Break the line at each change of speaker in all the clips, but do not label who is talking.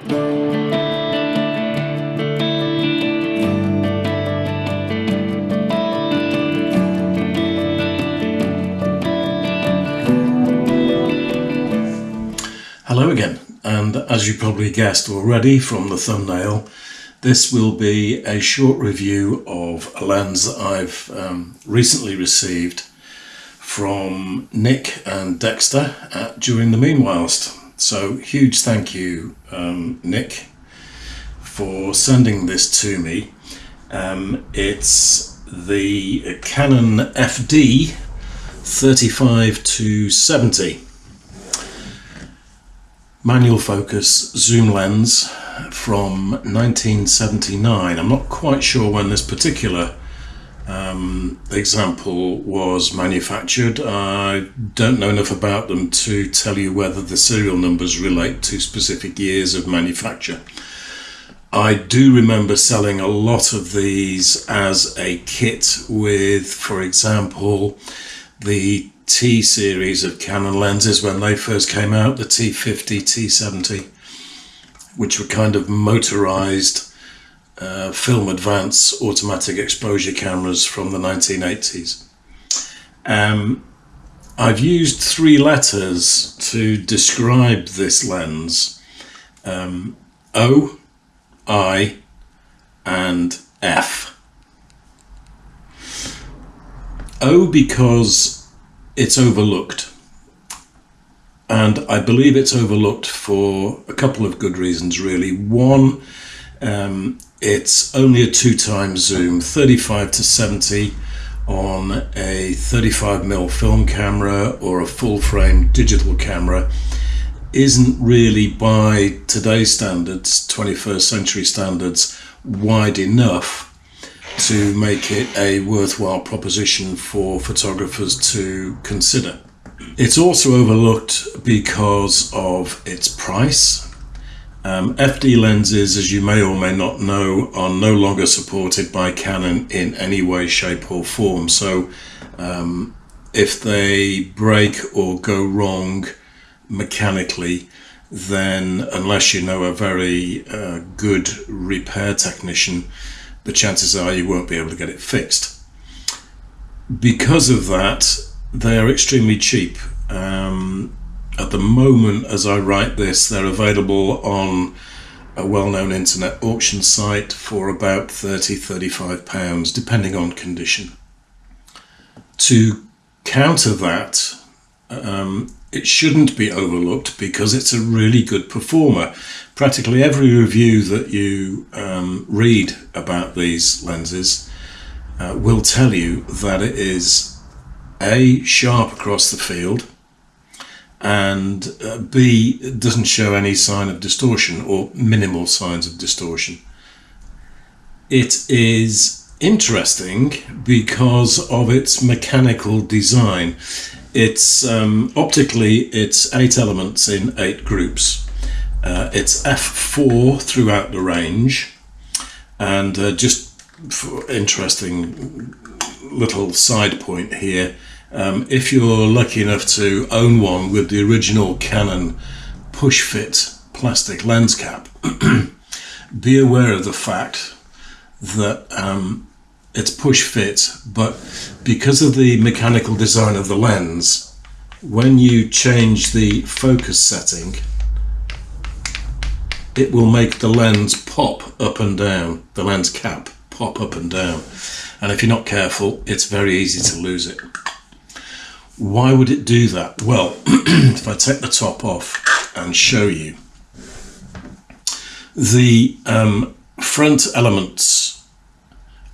Hello again, and as you probably guessed already from the thumbnail, this will be a short review of a lens that I've recently received from Nick and Dexter at During the Meanwhilest. So huge thank you, Nick, for sending this to me. It's the Canon FD 35-70 manual focus zoom lens from 1979. I'm not quite sure when this particular example was manufactured. I don't know enough about them to tell you whether the serial numbers relate to specific years of manufacture. I do remember selling a lot of these as a kit with, for example, the T series of Canon lenses when they first came out, the T50, T70, which were kind of motorized film advance automatic exposure cameras from the 1980s. I've used three letters to describe this lens: O, I, and F. O because it's overlooked, and I believe it's overlooked for a couple of good reasons really. One, it's only a 2x zoom, 35-70 on a 35mm film camera or a full frame digital camera isn't really, by today's standards, 21st century standards, wide enough to make it a worthwhile proposition for photographers to consider. It's also overlooked because of its price. FD lenses, as you may or may not know, are no longer supported by Canon in any way, shape or form. So if they break or go wrong mechanically, then unless you know a very good repair technician, the chances are you won't be able to get it fixed. Because of that, they are extremely cheap. At the moment, as I write this, they're available on a well-known internet auction site for about £30–35, depending on condition. To counter that, it shouldn't be overlooked because it's a really good performer. Practically every review that you read about these lenses will tell you that it is A, sharp across the field, and B, it doesn't show any sign of distortion or minimal signs of distortion. It is interesting because of its mechanical design. It's optically, it's 8 elements in 8 groups. It's f4 throughout the range, and just for interesting little side point here, if you're lucky enough to own one with the original Canon push fit plastic lens cap, be aware of the fact that it's push fit, but because of the mechanical design of the lens, when you change the focus setting, it will make the lens pop up and down, the lens cap pop up and down, and if you're not careful, it's very easy to lose it. Why would it do that? Well, if I take the top off and show you, the front elements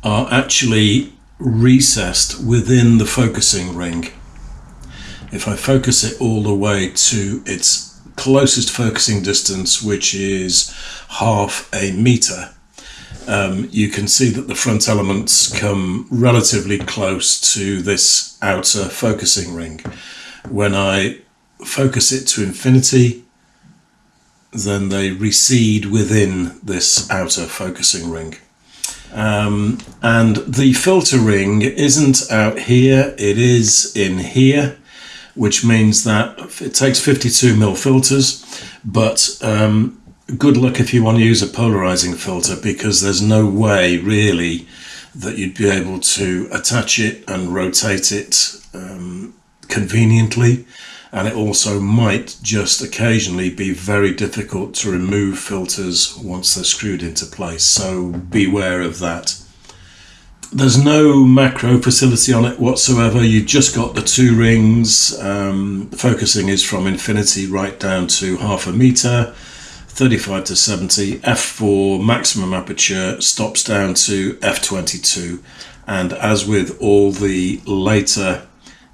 are actually recessed within the focusing ring. If I focus it all the way to its closest focusing distance, which is ½ a meter, you can see that the front elements come relatively close to this outer focusing ring. When I focus it to infinity, then they recede within this outer focusing ring. And the filter ring isn't out here, it is in here, which means that it takes 52mm filters, but good luck if you want to use a polarizing filter, because there's no way really that you'd be able to attach it and rotate it conveniently. And it also might just occasionally be very difficult to remove filters once they're screwed into place, so beware of that. There's no macro facility on it whatsoever. You've just got the 2 rings. Focusing is from infinity right down to 0.5 meter, 35 to 70. f4 maximum aperture stops down to f22. And as with all the later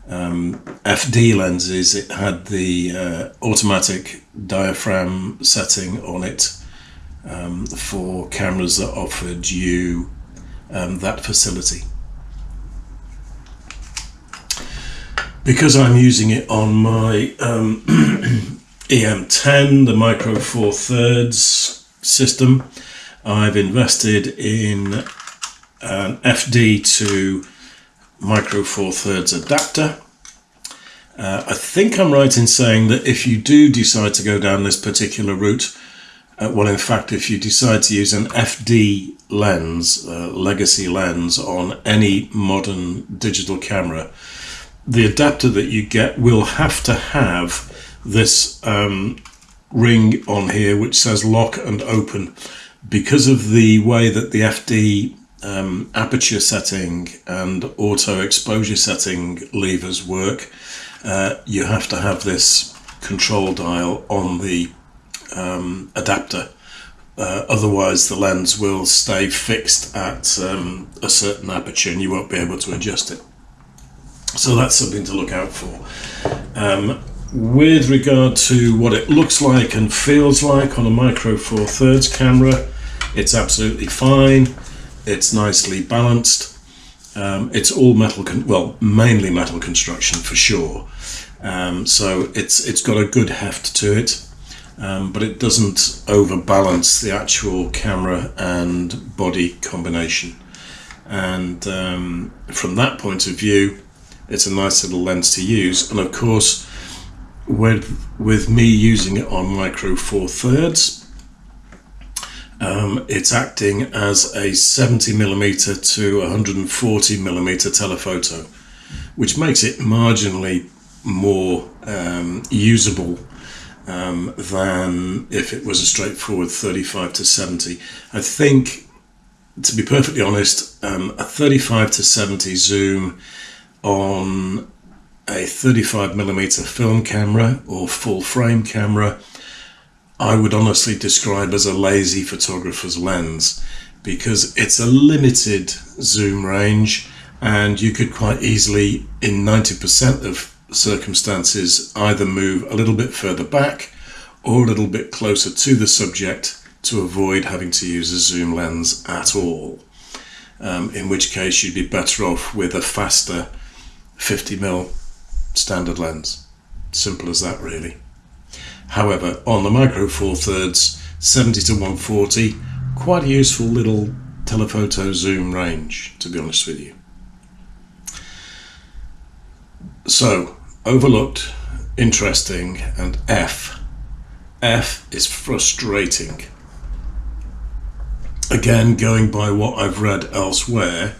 FD lenses, it had the automatic diaphragm setting on it for cameras that offered you that facility. Because I'm using it on my EM10, the Micro Four Thirds system, I've invested in an FD to Micro Four Thirds adapter. I think I'm right in saying that if you do decide to go down this particular route, well, in fact, if you decide to use an FD lens, legacy lens, on any modern digital camera, the adapter that you get will have to have this ring on here which says lock and open. Because of the way that the FD aperture setting and auto exposure setting levers work, you have to have this control dial on the adapter. Otherwise the lens will stay fixed at a certain aperture and you won't be able to adjust it. So that's something to look out for. With regard to what it looks like and feels like on a Micro Four Thirds camera, it's absolutely fine. It's nicely balanced. It's all metal, mainly metal construction for sure. So it's got a good heft to it. But it doesn't overbalance the actual camera and body combination. And from that point of view, it's a nice little lens to use. And of course, with me using it on Micro Four Thirds, it's acting as a 70mm to 140mm telephoto, which makes it marginally more usable than if it was a straightforward 35 to 70. I think, to be perfectly honest, a 35 to 70 zoom on a 35mm film camera or full frame camera, I would honestly describe as a lazy photographer's lens, because it's a limited zoom range and you could quite easily, in 90% of circumstances, either move a little bit further back or a little bit closer to the subject to avoid having to use a zoom lens at all, in which case you'd be better off with a faster 50mm standard lens. Simple as that, really. However, on the Micro Four Thirds 70 to 140, quite a useful little telephoto zoom range, to be honest with you. So, overlooked, interesting, and F. F is frustrating. Again, going by what I've read elsewhere,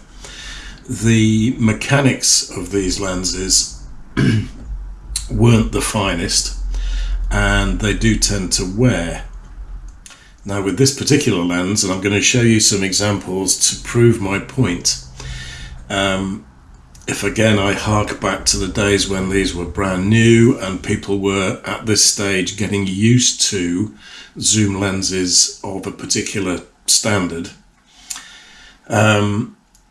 the mechanics of these lenses weren't the finest, and they do tend to wear. Now, with this particular lens, and I'm going to show you some examples to prove my point, if again I hark back to the days when these were brand new and people were at this stage getting used to zoom lenses of a particular standard,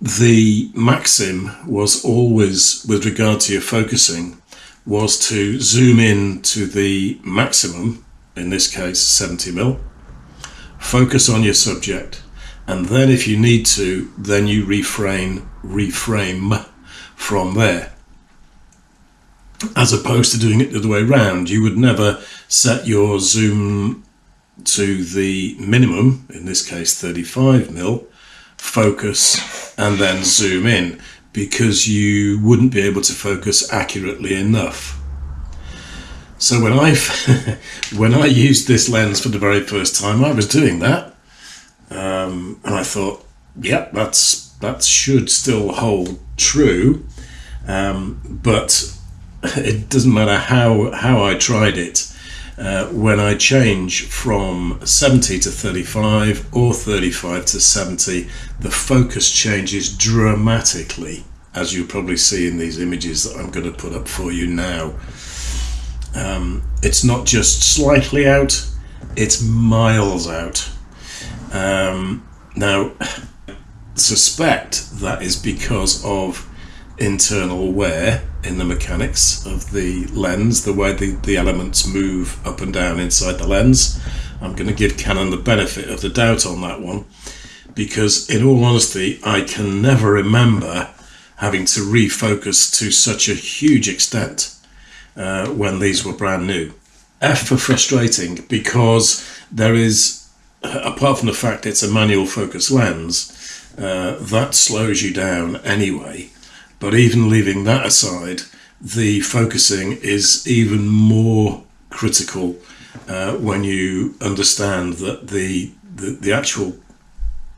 the maxim was always, with regard to your focusing, was to zoom in to the maximum, in this case 70mm, focus on your subject, and then if you need to, then you reframe from there, as opposed to doing it the other way around. You would never set your zoom to the minimum, in this case 35mm, focus and then zoom in, because you wouldn't be able to focus accurately enough. So when when I used this lens for the very first time, I was doing that, and I thought, yep, that should still hold true, but it doesn't matter how I tried it. When I change from 70 to 35 or 35 to 70, the focus changes dramatically, as you'll probably see in these images that I'm going to put up for you now. It's not just slightly out, it's miles out. Now, suspect that is because of internal wear in the mechanics of the lens, the way the elements move up and down inside the lens. I'm going to give Canon the benefit of the doubt on that one, because in all honesty I can never remember having to refocus to such a huge extent when these were brand new. F for frustrating, because there is, apart from the fact it's a manual focus lens, that slows you down anyway. But even leaving that aside, the focusing is even more critical when you understand that the actual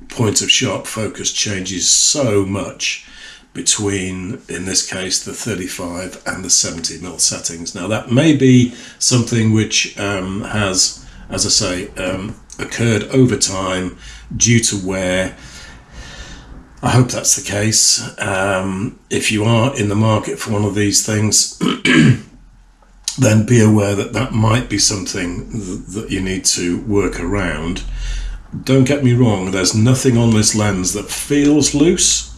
point of sharp focus changes so much between, in this case, the 35 and the 70mm settings. Now that may be something which has, as I say, occurred over time due to wear. I hope that's the case. If you are in the market for one of these things, then be aware that that might be something that you need to work around. Don't get me wrong, there's nothing on this lens that feels loose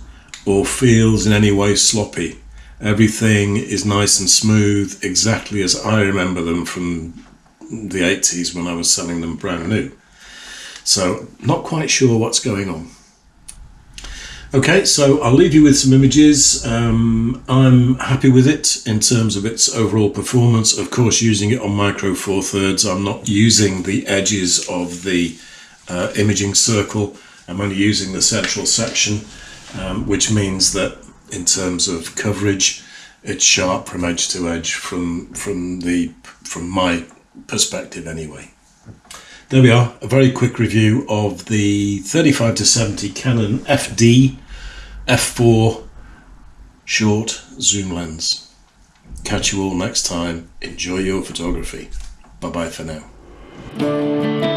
or feels in any way sloppy. Everything is nice and smooth, exactly as I remember them from the 80s when I was selling them brand new. So, not quite sure what's going on. Okay, so I'll leave you with some images. I'm happy with it in terms of its overall performance. Of course, using it on micro four thirds, I'm not using the edges of the imaging circle. I'm only using the central section, which means that in terms of coverage, it's sharp from edge to edge from my perspective anyway. There we are, a very quick review of the 35 to 70 Canon FD f4 short zoom lens. Catch you all next time. Enjoy your photography. Bye bye for now.